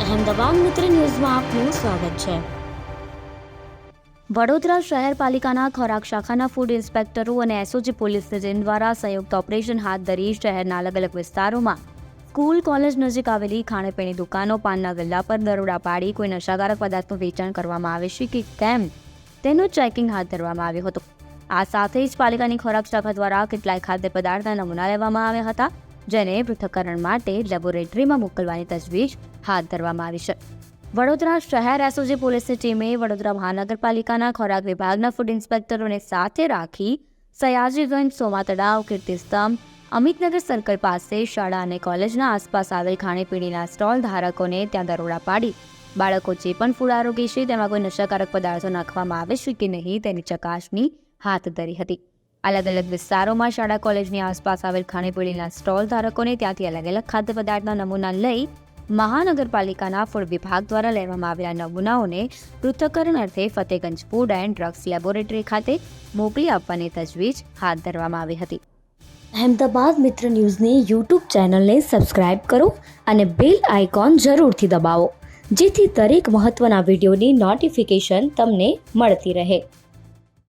અહેમદાબાદ મિત્ર ન્યૂઝમાં આપનું સ્વાગત છે। વડોદરા શહેર પાલિકાના ખોરાક શાખાના ફૂડ ઇન્સ્પેક્ટરો અને એસઓજી પોલીસ ટીમ દ્વારા સંયુક્ત ઓપરેશન હાથ ધરી શહેરના અલગ અલગ વિસ્તારોમાં સ્કૂલ કોલેજ નજીક આવેલી ખાણીપીણી દુકાનો, પાનના ગલ્લા પર દરોડા પાડી કોઈ નશાકારક પદાર્થનું વેચાણ કરવામાં આવે છે કે કેમ તેનું ચેકિંગ હાથ ધરવામાં આવ્યું હતું। આ સાથે જ પાલિકાની ખોરાક શાખા દ્વારા કેટલાય ખાદ્ય પદાર્થના નમૂના લેવામાં આવ્યા હતા, જેને પૃથ્થકરણ માટે લેબોરેટરીમાં મોકલવાની તજવીજ હાથ ધરવામાં આવી છે। વડોદરા શહેર એસઓજી પોલીસની ટીમે વડોદરા મહાનગરપાલિકાના ખોરાક વિભાગના ફૂડ ઇન્સ્પેક્ટરોને સાથે રાખી સયાજીગંજ, સોમા તળાવ, કીર્તિસ્તંભ, અમિતનગર સર્કલ પાસે શાળા અને કોલેજના આસપાસ આવેલ ખાણીપીણીના સ્ટોલ ધારકોને ત્યાં દરોડા પાડી બાળકો જે પણ ફૂડ આરોગી છે તેમાં કોઈ નશાકારક પદાર્થો નાખવામાં આવે છે કે નહીં તેની ચકાસણી હાથ ધરી હતી। અલગ અલગ વિસ્તારોમાં શાળા કોલેજની આસપાસ આવેલ ખાણીપીણીના સ્ટોલ ધારકોને ત્યાંથી અલગ અલગ ખાદ્ય પદાર્થના નમૂના લઈ મહાનગરપાલિકાના ફૂડ વિભાગ દ્વારા લેવામાં આવેલા નમૂનાઓને પૃથ્થકરણ અર્થે Fatehganj food and drugs laboratory ખાતે મોકલી આપવાની તજવીજ હાથ ધરવામાં આવી હતી। અહેમદાબાદ મિત્ર ન્યૂઝની યુટ્યુબ ચેનલને સબસ્ક્રાઇબ કરો અને બેલ આઇકોન જરૂરથી દબાવો, જેથી દરેક મહત્વના વિડીયોની નોટિફિકેશન તમને મળતી રહે।